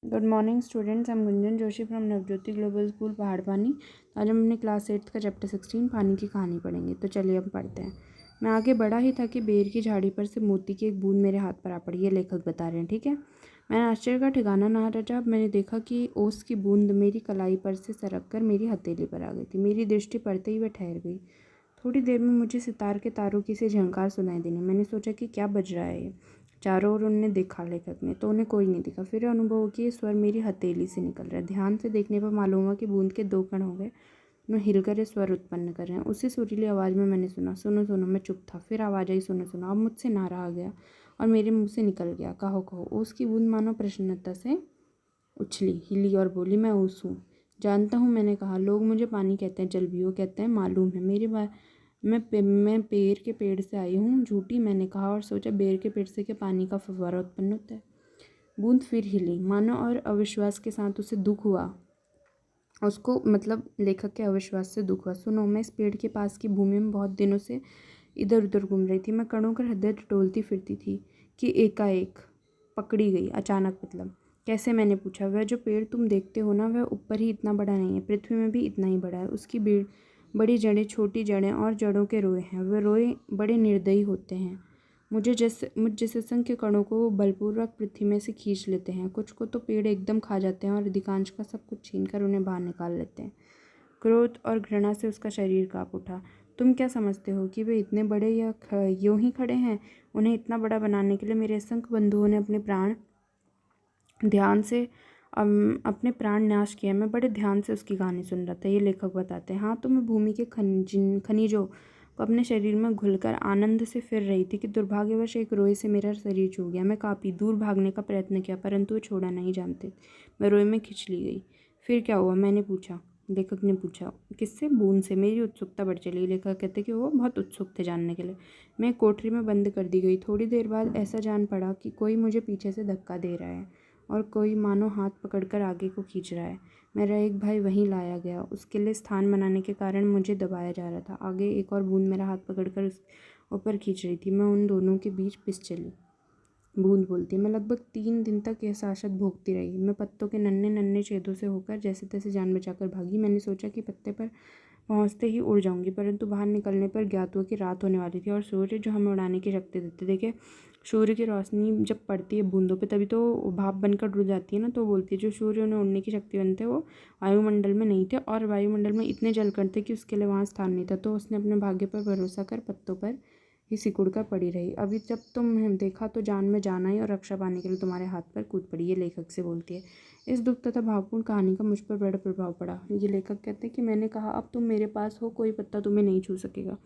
Good morning students, I am Gunjan Joshi from Navjyoti global school Paharpani. आज हम अपनी क्लास 8th का चैप्टर 16 पानी की कहानी पढ़ेंगे। तो चलिए अब पढ़ते हैं। मैं आगे बढ़ा ही था कि बेर की झाड़ी पर से मोती की एक बूंद मेरे हाथ पर आ पड़ी। ये लेखक बता रहे हैं, ठीक है। मैंने आश्चर्य का ठिकाना ना रचा। अब मैंने देखा कि ओस की बूंद मेरी कलाई पर से सरक कर मेरी हथेली पर आ गई थी। मेरी दृष्टि पड़ते ही वह ठहर गई। थोड़ी देर में मुझे सितार के तारों की सी झंकार सुनाई देने। मैंने सोचा कि क्या बज रहा है ये। चारों ओर उन्हें देखा लेखक ने, तो उन्हें कोई नहीं दिखा। फिर अनुभव हो कि ये स्वर मेरी हथेली से निकल रहा है। ध्यान से देखने पर मालूम हुआ कि बूंद के 2 कण हो गए। उन्हें हिलकर ये स्वर उत्पन्न कर रहे हैं। उसी सुरीली आवाज़ में मैंने सुना, सुनो सुनो। मैं चुप था। फिर आवाज़ आई, सुनो सुनो। अब मुझसे ना रहा गया और मेरे मुंह से निकल गया, कहो कहो। उसकी बूंद मानो प्रसन्नता से उछली, हिली और बोली, मैं ओस हूँ। जानता हूँ, मैंने कहा। लोग मुझे पानी कहते हैं, जल भी वो कहते हैं, मालूम है। मैं बेर के पेड़ से आई हूँ। झूठी, मैंने कहा और सोचा बेर के पेड़ से क्या पानी का फव्वारा उत्पन्न होता है। बूंद फिर हिली, मानो और अविश्वास के साथ उसे दुख हुआ। उसको मतलब लेखक के अविश्वास से दुख हुआ। सुनो, मैं इस पेड़ के पास की भूमि में बहुत दिनों से इधर उधर घूम रही थी। मैं कणों कर हृदय टटोलती फिरती थी कि एकाएक पकड़ी गई। अचानक मतलब कैसे, मैंने पूछा। वह जो पेड़ तुम देखते हो ना, वह ऊपर ही इतना बड़ा नहीं है, पृथ्वी में भी इतना ही बड़ा है। उसकी बड़ी जड़ें, छोटी जड़ें और जड़ों के रोए हैं। वह रोए बड़े निर्दयी होते हैं। मुझ जैसे असंख्य कणों को वो बलपूर्वक पृथ्वी में से खींच लेते हैं। कुछ को तो पेड़ एकदम खा जाते हैं और अधिकांश का सब कुछ छीनकर उन्हें बाहर निकाल लेते हैं। क्रोध और घृणा से उसका शरीर कांप उठा। तुम क्या समझते हो कि वे इतने बड़े या यूं ही खड़े हैं? उन्हें इतना बड़ा बनाने के लिए मेरे असंख्य बंधुओं ने अपने प्राण नाश किया। मैं बड़े ध्यान से उसकी कहानी सुन रहा था। ये लेखक बताते हैं। हाँ, तो मैं भूमि के खनिजों को अपने शरीर में घुलकर आनंद से फिर रही थी कि दुर्भाग्यवश एक रोए से मेरा शरीर छूट गया। मैं काफ़ी दूर भागने का प्रयत्न किया, परंतु वो छोड़ा नहीं जानते। मैं रोए में खिंच ली गई। फिर क्या हुआ, मैंने पूछा। लेखक ने पूछा। किससे? बूंद से। मेरी उत्सुकता बढ़ चली। लेखक कहते कि वो बहुत उत्सुक थे जानने के लिए। मैं कोठरी में बंद कर दी गई। थोड़ी देर बाद ऐसा जान पड़ा कि कोई मुझे पीछे से धक्का दे रहा है और कोई मानो हाथ पकड़कर आगे को खींच रहा है। मेरा एक भाई वहीं लाया गया। उसके लिए स्थान बनाने के कारण मुझे दबाया जा रहा था। आगे एक और बूंद मेरा हाथ पकड़कर उस ऊपर खींच रही थी। मैं उन दोनों के बीच पिस चली। बूंद बोलती, मैं लगभग 3 दिन तक यह साशत भोगती रही। मैं पत्तों के नन्हे नन्हे छेदों से होकर जैसे तैसे जान बचाकर भागी। मैंने सोचा कि पत्ते पर पहुंचते ही उड़ जाऊंगी, परंतु बाहर निकलने पर ज्ञात हुआ कि रात होने वाली थी और सूर्य जो हमें उड़ाने की शक्ति देते, देखिए सूर्य की रोशनी जब पड़ती है बूंदों पे तभी तो भाप बनकर उड़ जाती है ना। तो बोलती है जो सूर्य उन्हें उड़ने की शक्ति बनते वो वायुमंडल में नहीं थे और वायुमंडल में इतने जलकण थे कि उसके लिए वहाँ स्थान नहीं था। तो उसने अपने भाग्य पर भरोसा कर पत्तों पर ही सिकुड़ कर पड़ी रही। अभी जब तुम देखा तो जान में जान आई और रक्षा पाने के लिए तुम्हारे हाथ पर कूद पड़ी। ये लेखक से बोलती है। इस दुख तथा भावपूर्ण कहानी का मुझ पर बड़ा प्रभाव पड़ा। ये लेखक कहते हैं कि मैंने कहा, अब तुम मेरे पास हो, कोई पत्ता तुम्हें नहीं छू सकेगा।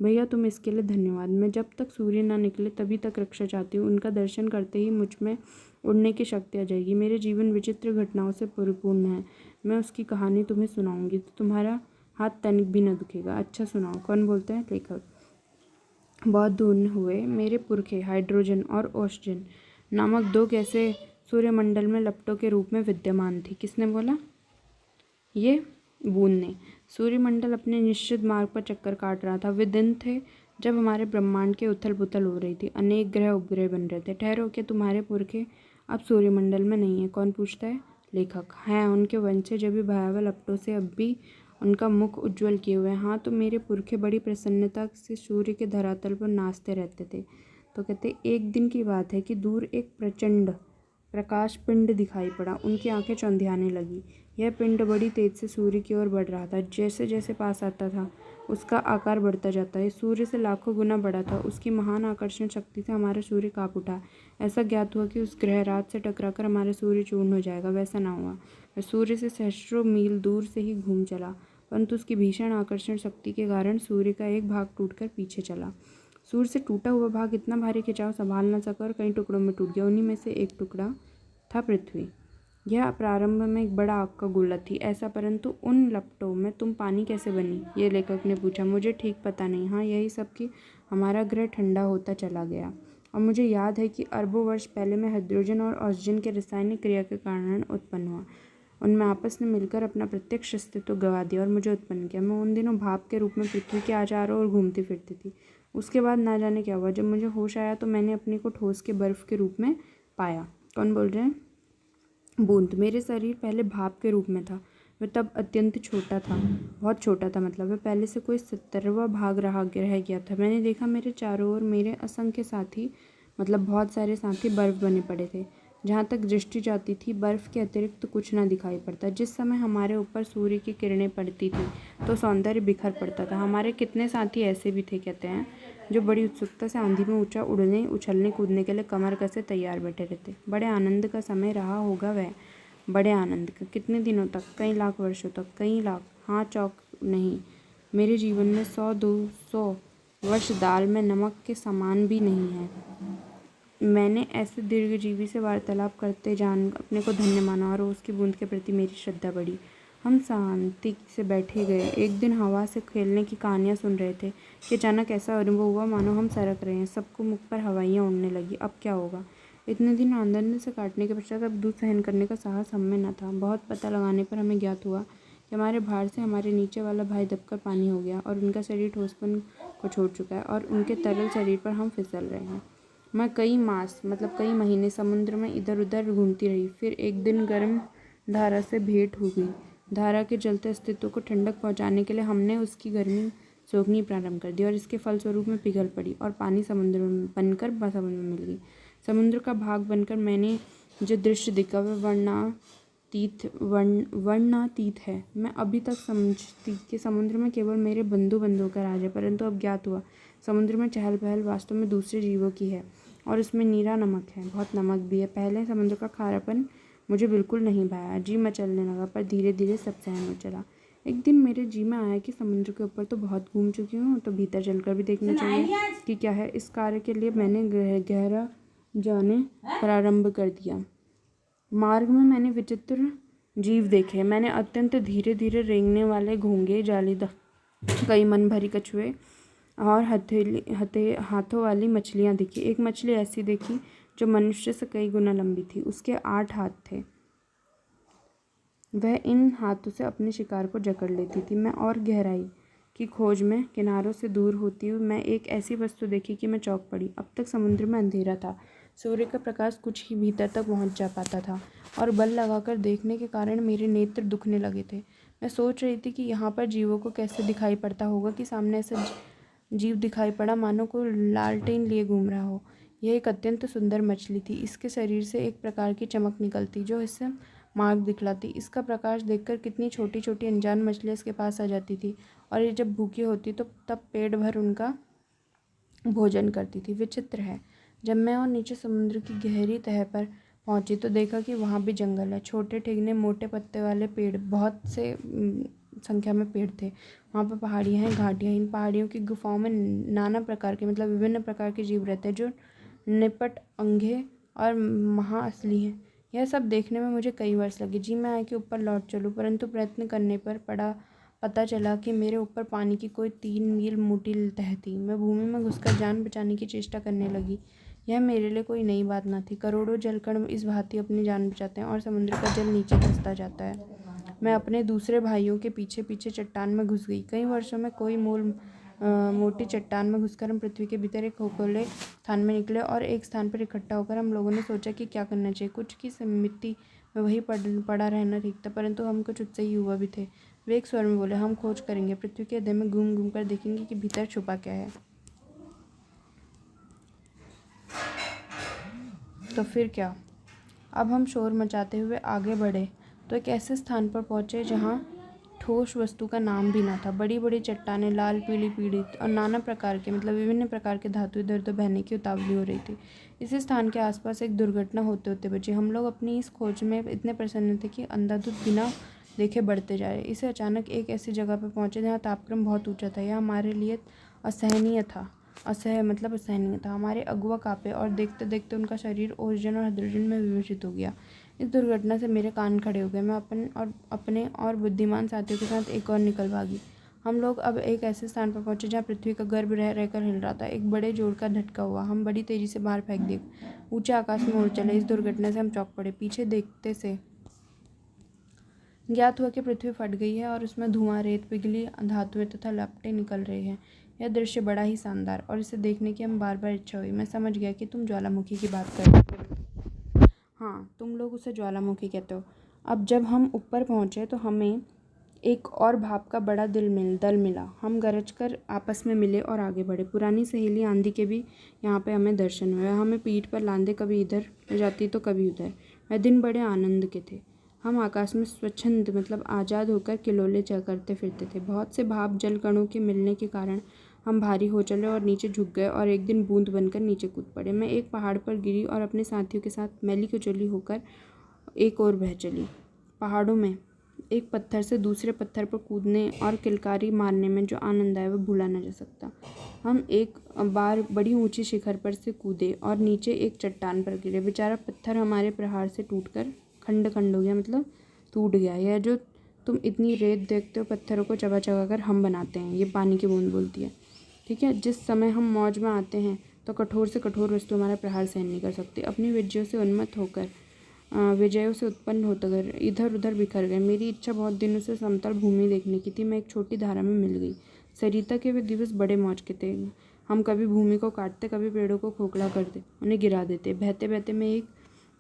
भैया तुम इसके लिए धन्यवाद। मैं जब तक सूर्य ना निकले तभी तक रक्षा चाहती हूँ। उनका दर्शन करते ही मुझ में उड़ने की शक्ति आ जाएगी। मेरे जीवन विचित्र घटनाओं से परिपूर्ण है। मैं उसकी कहानी तुम्हें सुनाऊंगी तो तुम्हारा हाथ तनिक भी न दुखेगा। अच्छा सुनाओ। कौन बोलते हैं? लेखक। बहुत दिन हुए मेरे पुरखे हाइड्रोजन और ऑक्सीजन नामक 2 गैसें सूर्यमंडल में लपटों के रूप में विद्यमान थी। किसने बोला? ये बूंद ने। सूर्यमंडल अपने निश्चित मार्ग पर चक्कर काट रहा था। वे दिन थे जब हमारे ब्रह्मांड की उथल पुथल हो रही थी। अनेक ग्रह उपग्रह बन रहे थे। ठहरो, क्या तुम्हारे पुरखे अब सूर्यमंडल में नहीं है? कौन पूछता है? लेखक। हैं, उनके वंशज अभी भयावह लपटों से अब भी उनका मुख उज्ज्वल किए हुए हैं। हाँ, तो मेरे पुरखे बड़ी प्रसन्नता से सूर्य के धरातल पर नाचते रहते थे। तो कहते, एक दिन की बात है कि दूर एक प्रचंड प्रकाश पिंड दिखाई पड़ा। उनकी आंखें चौंधियाने लगी। यह पिंड बड़ी तेज से सूर्य की ओर बढ़ रहा था। जैसे जैसे पास आता था उसका आकार बढ़ता जाता है। सूर्य से लाखों गुना बड़ा था। उसकी महान आकर्षण शक्ति से हमारा सूर्य कांप उठा। ऐसा ज्ञात हुआ कि उस ग्रह रात से टकराकर हमारा सूर्य चूर्ण हो जाएगा। वैसा ना हुआ। वह सूर्य से सहस्त्रों मील दूर से ही घूम चला, परंतु उसकी भीषण आकर्षण शक्ति के कारण सूर्य का एक भाग टूटकर पीछे चला। सूर्य से टूटा हुआ भाग इतना भारी खिंचाव संभाल न सका और कई टुकड़ों में टूट गया। उन्हीं में से एक टुकड़ा था पृथ्वी। यह प्रारंभ में एक बड़ा आग का गोला थी ऐसा, परंतु उन लपटों में तुम पानी कैसे बनी? ये लेखक ने पूछा। मुझे ठीक पता नहीं। हाँ, यही सब कि हमारा ग्रह ठंडा होता चला गया और मुझे याद है कि अरबों वर्ष पहले मैं हाइड्रोजन और ऑक्सीजन के रासायनिक क्रिया के कारण उत्पन्न हुआ। उनमें आपस में मिलकर अपना प्रत्यक्ष अस्तित्व गवा दिया और मुझे उत्पन्न किया। मैं उन दिनों भाप के रूप में पृथ्वी के चारों ओर घूमती फिरती थी। उसके बाद ना जाने क्या हुआ। जब मुझे होश आया तो मैंने अपने को ठोस के बर्फ के रूप में पाया। कौन बोल रहे हैं? बूंद। मेरे शरीर पहले भाप के रूप में था। वह तब अत्यंत छोटा था, बहुत छोटा था, मतलब वह पहले से कोई 70वां भाग रह गया था। मैंने देखा मेरे चारों ओर मेरे असंख्य साथी, मतलब बहुत सारे साथी बर्फ बने पड़े थे। जहाँ तक दृष्टि जाती थी बर्फ के अतिरिक्त तो कुछ न दिखाई पड़ता। जिस समय हमारे ऊपर सूर्य की किरणें पड़ती थी तो सौंदर्य बिखर पड़ता था। हमारे कितने साथी ऐसे भी थे, कहते हैं, जो बड़ी उत्सुकता से आंधी में ऊंचा उड़ने, उछलने कूदने के लिए कमर कसे तैयार बैठे रहते। बड़े आनंद का समय रहा होगा वह, बड़े आनंद का। कितने दिनों तक, कई लाख वर्षों तक, कई लाख, हाँ, चौक नहीं। मेरे जीवन में 100-200 वर्ष दाल में नमक के समान भी नहीं है। मैंने ऐसे दीर्घजीवी से वार्तालाप करते जान अपने को धन्य माना और उसकी बूंद के प्रति मेरी श्रद्धा बढ़ी। हम शांति से बैठे गए, एक दिन हवा से खेलने की कहानियाँ सुन रहे थे कि अचानक ऐसा अनुभव हुआ मानो हम सरक रहे हैं। सबको मुख पर हवाइयाँ उड़ने लगी। अब क्या होगा? इतने दिन आनंद से काटने के पश्चात अब दुख सहन करने का साहस हम में न था। बहुत पता लगाने पर हमें ज्ञात हुआ कि हमारे भार से हमारे नीचे वाला भाई दबकर पानी हो गया और उनका शरीर ठोसपन को छोड़ चुका है और उनके तरल शरीर पर हम फिसल रहे हैं। मैं कई मास, मतलब कई महीने समुद्र में इधर उधर घूमती रही। फिर एक दिन गर्म धारा से भेंट हो गई। धारा के जलते अस्तित्व को ठंडक पहुंचाने के लिए हमने उसकी गर्मी सोखनी प्रारंभ कर दी और इसके फलस्वरूप में पिघल पड़ी और पानी समुद्र में बनकर समुद्र में मिल गई। समुद्र का भाग बनकर मैंने जो दृश्य देखा वह वर्णनातीत है। मैं अभी तक समझती कि समुद्र में केवल मेरे बंधुओं का राज है, परंतु अब ज्ञात हुआ समुद्र में चहल पहल वास्तव में दूसरे जीवों की है और उसमें नीरा नमक है, बहुत नमक भी है। पहले समुद्र का खारापन मुझे बिल्कुल नहीं भाया। जी मचलने लगा, पर धीरे धीरे सब सहन हो चला। एक दिन मेरे जी में आया कि समुद्र के ऊपर तो बहुत घूम चुकी हूँ, तो भीतर चलकर भी देखना चाहिए कि क्या है। इस कार्य के लिए मैंने गहरा जाने प्रारंभ कर दिया। मार्ग में मैंने विचित्र जीव देखे। मैंने अत्यंत धीरे धीरे रेंगने वाले घोंगे, जालीदार कई मन भरी कछुए और हाथों वाली मछलियाँ दिखी। एक मछली ऐसी देखी जो मनुष्य से कई गुना लंबी थी। उसके 8 हाथ थे। वह इन हाथों से अपने शिकार को जकड़ लेती थी। मैं और गहराई की खोज में किनारों से दूर होती हुई मैं एक ऐसी वस्तु देखी कि मैं चौंक पड़ी। अब तक समुद्र में अंधेरा था। सूर्य का प्रकाश कुछ ही भीतर तक पहुंच जा पाता था और बल लगाकर देखने के कारण मेरे नेत्र दुखने लगे थे। मैं सोच रही थी कि यहाँ पर जीवों को कैसे दिखाई पड़ता होगा कि सामने ऐसा जीव दिखाई पड़ा मानो को लालटेन लिए घूम रहा हो। यह एक अत्यंत सुंदर मछली थी। इसके शरीर से एक प्रकार की चमक निकलती जो इससे मार्ग दिखलाती। इसका प्रकाश देखकर कितनी छोटी छोटी अनजान मछलियाँ इसके पास आ जाती थी और ये जब भूखी होती तो तब पेट भर उनका भोजन करती थी। विचित्र है, जब मैं और नीचे समुद्र की गहरी तह पर पहुंची तो देखा कि वहाँ भी जंगल है। छोटे ठिगने मोटे पत्ते वाले पेड़, बहुत से संख्या में पेड़ थे। वहाँ पर पहाड़ियाँ हैं, घाटियाँ। इन पहाड़ियों की गुफाओं में नाना प्रकार के, मतलब विभिन्न प्रकार के जीव रहते हैं जो निपट, अंधे और महाअसली हैं। यह सब देखने में मुझे कई वर्ष लगे। जी मैं आया कि ऊपर लौट चलूँ, परंतु प्रयत्न करने पर पता चला कि मेरे ऊपर पानी की कोई 3 मील मोटी तह थी। मैं भूमि में घुसकर जान बचाने की चेष्टा करने लगी। यह मेरे लिए कोई नई बात न थी। करोड़ों जलकण इस भांति अपनी जान बचाते हैं और समुद्र का जल नीचे धंसता जाता है। मैं अपने दूसरे भाइयों के पीछे पीछे चट्टान में घुस गई। कई वर्षों में कोई मोटी चट्टान में घुसकर हम पृथ्वी के भीतर एक खोखले स्थान में निकले और एक स्थान पर इकट्ठा होकर हम लोगों ने सोचा कि क्या करना चाहिए। कुछ की सम्मति में वही पड़ा रहना ठीक था, परंतु हम कुछ उत्साही युवा भी थे। वे एक स्वर में बोले, हम खोज करेंगे, पृथ्वी के हृदय में घूम घूम कर देखेंगे कि भीतर छुपा क्या है। तो फिर क्या? अब हम शोर मचाते हुए आगे बढ़े तो एक ऐसे स्थान पर पहुंचे जहां ठोस वस्तु का नाम भी ना था। बड़ी बड़ी चट्टानें, लाल पीली पीड़ित और नाना प्रकार के, मतलब विभिन्न प्रकार के धातु इधर उधर बहने की उतावली हो रही थी। इसी स्थान के आसपास एक दुर्घटना होते होते बची। हम लोग अपनी इस खोज में इतने प्रसन्न थे कि अंधाधुंध बिना देखे बढ़ते जा रहे। इसे अचानक एक ऐसी जगह पर पहुंचे जहाँ तापक्रम बहुत ऊंचा था। यह हमारे लिए असहनीय था। असहनीय था। हमारे अगुआ कांपे और देखते देखते उनका शरीर ओजोन और हाइड्रोजन में विभाजित हो गया। इस दुर्घटना से मेरे कान खड़े हो गए। मैं अपने और बुद्धिमान साथियों के साथ एक और निकल भागी। हम लोग अब एक ऐसे स्थान पर पहुंचे जहाँ पृथ्वी का गर्भ रह रहकर हिल रहा था। एक बड़े जोर का झटका हुआ। हम बड़ी तेजी से बाहर फेंक दिए, ऊंचे आकाश में उड़ चले। इस दुर्घटना से हम चौंक पड़े। पीछे देखते से ज्ञात हुआ कि पृथ्वी फट गई है और उसमें धुआं, रेत, पिघली धातुएं तथा लपटें निकल रही हैं। यह दृश्य बड़ा ही शानदार और इसे देखने की हम बार बार इच्छा हुई। मैं समझ गया कि तुम ज्वालामुखी की बात कर रहे हो। हाँ, तुम लोग उसे ज्वालामुखी कहते हो। अब जब हम ऊपर पहुँचे तो हमें एक और भाप का बड़ा दल मिला। हम गरज कर आपस में मिले और आगे बढ़े। पुरानी सहेली आंधी के भी यहाँ पे हमें दर्शन हुए। हमें पीठ पर लांदे कभी इधर जाती तो कभी उधर। वह दिन बड़े आनंद के थे। हम आकाश में स्वच्छंद मतलब आज़ाद होकर किलोले करते फिरते थे। बहुत से भाप जल कणों के मिलने के कारण हम भारी हो चले और नीचे झुक गए और एक दिन बूंद बनकर नीचे कूद पड़े। मैं एक पहाड़ पर गिरी और अपने साथियों के साथ मैली कुचली होकर एक और बह चली। पहाड़ों में एक पत्थर से दूसरे पत्थर पर कूदने और किलकारी मारने में जो आनंद आया वह भूला न जा सकता। हम एक बार बड़ी ऊंची शिखर पर से कूदे और नीचे एक चट्टान पर गिरे। बेचारा पत्थर हमारे प्रहार से टूटकर खंड खंड हो गया, मतलब टूट गया। यह जो तुम इतनी रेत देखते हो, पत्थरों को चबा चबा कर हम बनाते हैं, ये पानी की बूंद बोलती है। ठीक है, जिस समय हम मौज में आते हैं तो कठोर से कठोर वस्तु हमारा प्रहार सहन नहीं कर सकती। अपनी विजयों से उन्मत्त होकर विजयों से उत्पन्न होकर इधर उधर बिखर गए। मेरी इच्छा बहुत दिनों से समतल भूमि देखने की थी। मैं एक छोटी धारा में मिल गई। सरिता के वे दिवस बड़े मौज के थे। हम कभी भूमि को काटते, कभी पेड़ों को खोखला करते, उन्हें गिरा देते। बहते बहते मैं एक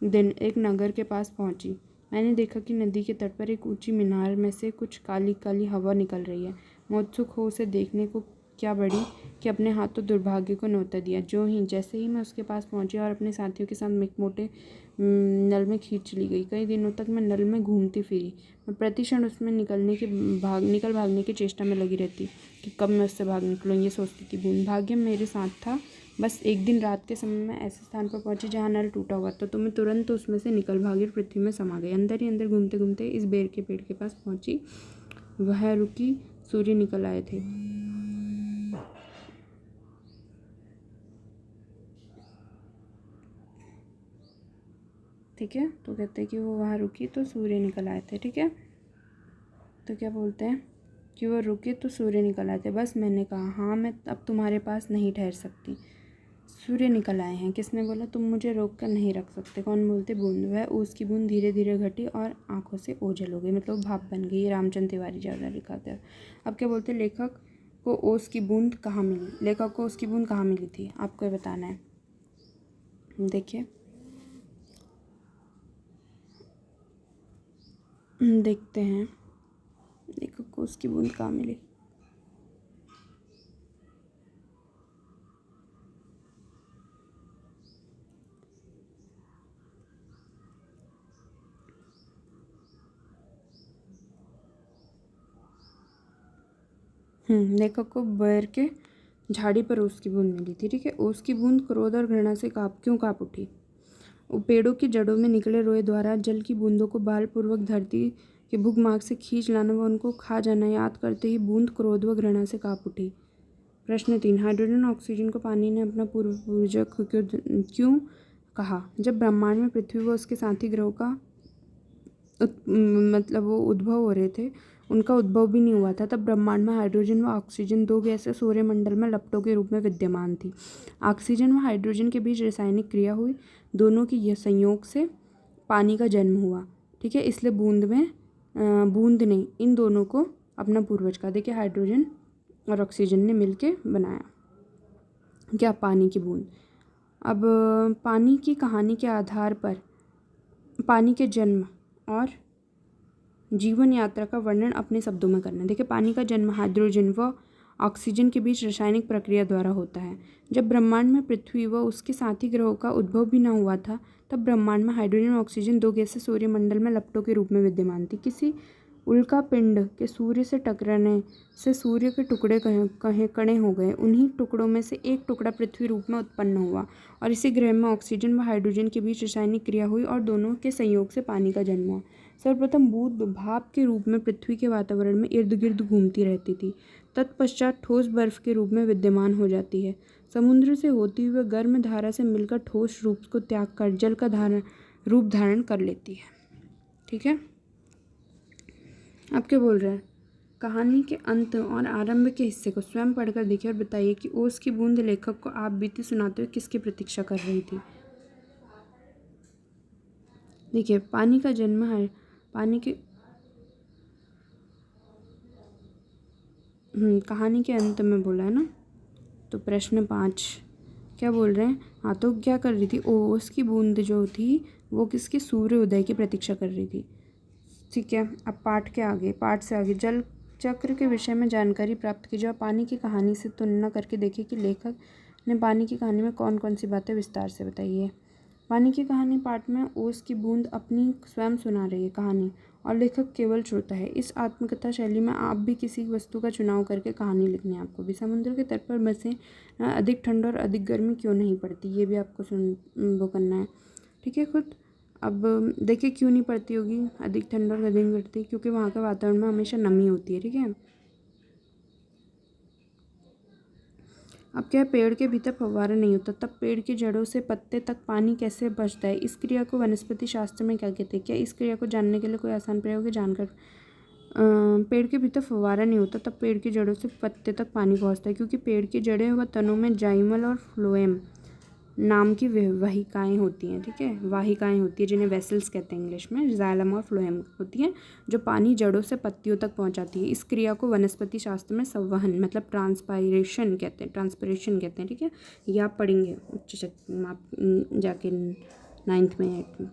दिन एक नगर के पास पहुंची। मैंने देखा कि नदी के तट पर एक ऊंची मीनार में से कुछ काली काली हवा निकल रही है। मैं उत्सुक हो उसे देखने को क्या बड़ी कि अपने हाथों दुर्भाग्य को न्योता दिया। जैसे ही मैं उसके पास पहुंची और अपने साथियों के साथ मोटे नल में खींच ली गई। कई दिनों तक मैं नल में घूमती फिरी। मैं प्रति क्षण उसमें निकल भागने की चेष्टा में लगी रहती कि कब मैं उससे भाग निकलूँ, ये सोचती थी। बूंद भाग्य मेरे साथ था। बस एक दिन रात के समय मैं ऐसे स्थान पर पहुंची जहाँ नल टूटा हुआ था, तो मैं तुरंत उसमें से निकल भागी और पृथ्वी में समा गई। अंदर ही अंदर घूमते घूमते इस बेर के पेड़ के पास पहुंची। वह रुकी, सूर्य निकल आए थे। ठीक है, तो कहते हैं कि वो वहाँ रुकी तो सूर्य निकल आए थे। ठीक है, तो क्या बोलते हैं कि वो रुके तो सूर्य निकल आए थे। बस मैंने कहा, हाँ मैं अब तुम्हारे पास नहीं ठहर सकती। सूर्य निकल आए हैं। किसने बोला? तुम मुझे रोक कर नहीं रख सकते। कौन बोलते? बूंद। वह ओस की बूंद धीरे धीरे घटी और आंखों से ओझल हो गई, मतलब भाप बन गई। रामचंद्र तिवारी ज़्यादा लिखाते हैं। अब क्या बोलते? लेखक को ओस की बूंद कहाँ मिली? लेखक को ओस की बूंद कहाँ मिली थी, आपको ये बताना है। देखिए, देखते हैं लेखक को उसकी बूंद कहाँ मिली। लेखक को बैर के झाड़ी पर ओस की बूंद मिली थी। ठीक है, ओस की बूंद क्रोध और घृणा से काँप उठी। पेड़ों की जड़ों में निकले रोए द्वारा जल की बूंदों को बालपूर्वक धरती के भूगमार्ग से खींच लाना व उनको खा जाना याद करते ही बूंद क्रोध व घृणा से काँप उठी। प्रश्न 3, हाइड्रोजन और ऑक्सीजन को पानी ने अपना पूर्वज क्यों कहा? जब ब्रह्मांड में पृथ्वी व उसके साथी ग्रहों का मतलब वो उद्भव हो रहे थे, उनका उद्भव भी नहीं हुआ था, तब ब्रह्मांड में हाइड्रोजन व ऑक्सीजन दो गैसें सौरमंडल में लपटों के रूप में विद्यमान थी। ऑक्सीजन व हाइड्रोजन के बीच रासायनिक क्रिया हुई, दोनों की यह संयोग से पानी का जन्म हुआ। ठीक है, इसलिए बूंद ने इन दोनों को अपना पूर्वज कहा। देखिए, हाइड्रोजन और ऑक्सीजन ने मिलके बनाया क्या? पानी की बूंद। अब पानी की कहानी के आधार पर पानी के जन्म और जीवन यात्रा का वर्णन अपने शब्दों में करना है। देखिए, पानी का जन्म हाइड्रोजन व ऑक्सीजन के बीच रासायनिक प्रक्रिया द्वारा होता है। जब ब्रह्मांड में पृथ्वी व उसके साथी ग्रहों का उद्भव भी न हुआ था, तब ब्रह्मांड में हाइड्रोजन और ऑक्सीजन दो गैसें सौरमंडल में लपटों के रूप में विद्यमान थी। किसी उल्का पिंड के सूर्य से टकराने से सूर्य के टुकड़े कणे हो गए। उन्हीं टुकड़ों में से एक टुकड़ा पृथ्वी रूप में उत्पन्न हुआ और इसी ग्रह में ऑक्सीजन व हाइड्रोजन के बीच रासायनिक क्रिया हुई और दोनों के संयोग से पानी का जन्म हुआ। सर्वप्रथम बूंद भाप के रूप में पृथ्वी के वातावरण में इर्द गिर्द घूमती रहती थी। तत्पश्चात ठोस बर्फ के रूप में विद्यमान हो जाती है। समुद्र से होती हुई गर्म धारा से मिलकर ठोस रूप को त्याग कर जल का रूप धारण कर लेती है। ठीक है, आप क्या बोल रहे हैं? कहानी के अंत और आरंभ के हिस्से को स्वयं पढ़कर देखिए और बताइए कि ओस की बूंद लेखक को आप बीती सुनाते हुए किसकी प्रतीक्षा कर रही थी। देखिए, पानी का जन्म है, पानी के कहानी के अंत में बोला है ना। तो प्रश्न 5 क्या बोल रहे हैं? हाँ, तो क्या कर रही थी? ओस की बूंद जो थी वो किसकी? सूर्य उदय की प्रतीक्षा कर रही थी। ठीक है, अब पाठ से आगे जल चक्र के विषय में जानकारी प्राप्त कीजिए और पानी की कहानी से तुलना करके देखिए कि लेखक ने पानी की कहानी में कौन कौन सी बातें विस्तार से बताई है। पानी की कहानी पाठ में ओस की बूंद अपनी स्वयं सुना रही है कहानी और लेखक केवल श्रोता है। इस आत्मकथा शैली में आप भी किसी वस्तु का चुनाव करके कहानी लिखनी है आपको भी। समुद्र के तट पर बसे अधिक ठंड और अधिक गर्मी क्यों नहीं पड़ती, ये भी आपको वो करना है। ठीक है खुद। अब देखिए क्यों नहीं पड़ती होगी अधिक ठंड और अधिक गर्मी, क्योंकि वहाँ के वातावरण में हमेशा नमी होती है। ठीक है। अब क्या है, पेड़ के भीतर फव्वारा नहीं होता, तब पेड़ की जड़ों से पत्ते तक पानी कैसे बचता है? इस क्रिया को वनस्पति शास्त्र में क्या कहते हैं? क्या इस क्रिया को जानने के लिए कोई आसान प्रयोग है? जानकर पेड़ के भीतर फव्वारा नहीं होता, तब पेड़ की जड़ों से पत्ते तक पानी पहुंचता है, क्योंकि पेड़ की जड़ें व तनों में जाइमल और फ्लोएम नाम की वाहिकाएँ होती हैं। ठीक है, वाहिकाएँ होती हैं जिन्हें वेसल्स कहते हैं इंग्लिश में। जाइलम और फ्लोएम होती हैं जो पानी जड़ों से पत्तियों तक पहुंचाती है। इस क्रिया को वनस्पति शास्त्र में संवहन मतलब ट्रांसपायरेशन कहते हैं। ठीक है, ये आप पढ़ेंगे आप जाके 9th में 8th में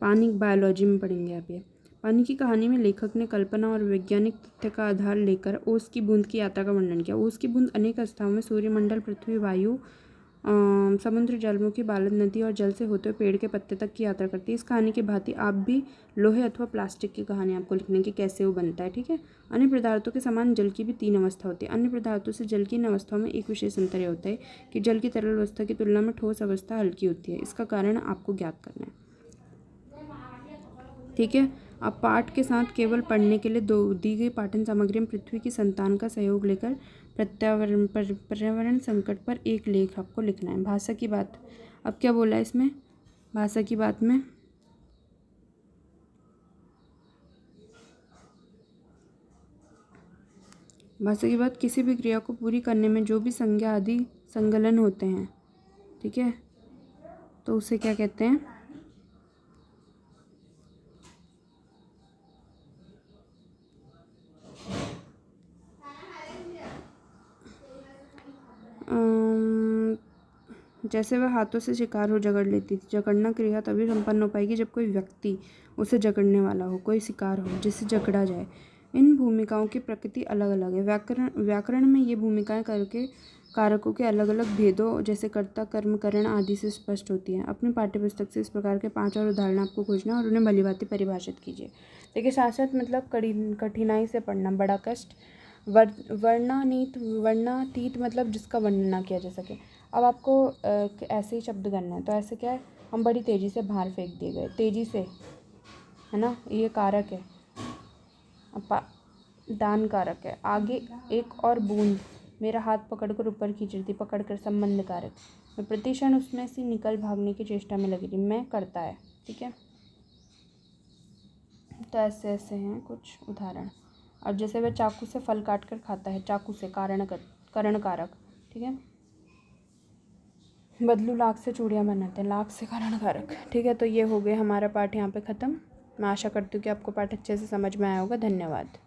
पानी बायोलॉजी में पढ़ेंगे आप ये। पानी की कहानी में लेखक ने कल्पना और वैज्ञानिक तथ्य का आधार लेकर ओस की बूंद की यात्रा का वर्णन किया। ओस की बूंद अनेक अवस्थाओं में सूर्यमंडल, पृथ्वी, वायु, समुद्र, जलमुखी, बालद नदी और जल से होते हुए पेड़ के पत्ते तक की यात्रा करती है। इस कहानी की भांति आप भी लोहे अथवा प्लास्टिक की कहानी आपको लिखने की कैसे वो बनता है। ठीक है। अन्य पदार्थों के समान जल की भी 3 अवस्था होती है। अन्य पदार्थों से जल की इन अवस्थाओं में एक विशेष अंतर यह होता है कि जल की तरल अवस्था की तुलना में ठोस अवस्था हल्की होती है। इसका कारण आपको ज्ञात करना है। ठीक है। अब पाठ के साथ केवल पढ़ने के लिए दी गई पाठन सामग्री में पृथ्वी की संतान का सहयोग लेकर पर्यावरण संकट पर एक लेख आपको लिखना है। भाषा की बात, अब क्या बोला है इसमें? भाषा की बात में किसी भी क्रिया को पूरी करने में जो भी संज्ञा आदि संलग्न होते हैं, ठीक है, तो उसे क्या कहते हैं? जैसे वह हाथों से शिकार हो जकड़ लेती थी। जकड़ना क्रिया तभी संपन्न हो पाएगी जब कोई व्यक्ति उसे जकड़ने वाला हो, कोई शिकार हो जिसे जकड़ा जाए। इन भूमिकाओं की प्रकृति अलग अलग है। व्याकरण में ये भूमिकाएं करके कारकों के अलग अलग भेदों जैसे कर्ता, कर्म, करण आदि से स्पष्ट होती हैं। अपनी पाठ्यपुस्तक से इस प्रकार के 5 और उदाहरण आपको खोजना और उन्हें भलीभांति परिभाषित कीजिए। देखिए साथ साथ मतलब कठिनाई से पढ़ना, बड़ा कष्ट, वर्णातीत मतलब जिसका वर्णन ना किया जा सके। अब आपको ऐसे ही शब्द करना है, तो ऐसे क्या है, हम बड़ी तेज़ी से बाहर फेंक दिए गए, तेज़ी से, है ना, ये कारक है, दान कारक है। आगे एक और बूंद, मेरा हाथ पकड़कर ऊपर खींच रही थी, पकड़कर संबंध कारक, मैं प्रतिक्षण उसमें से निकल भागने की चेष्टा में लगी थी, मैं करता है। ठीक है, तो ऐसे ऐसे हैं कुछ उदाहरण। अब जैसे वह चाकू से फल काट कर खाता है, चाकू से करण कारक। ठीक है, बदलू लाख से चूड़ियाँ बनाते हैं, लाख से करण कारक। ठीक है, तो ये हो गया हमारा पाठ यहाँ पे ख़त्म। मैं आशा करती हूँ कि आपको पाठ अच्छे से समझ में आया होगा। धन्यवाद।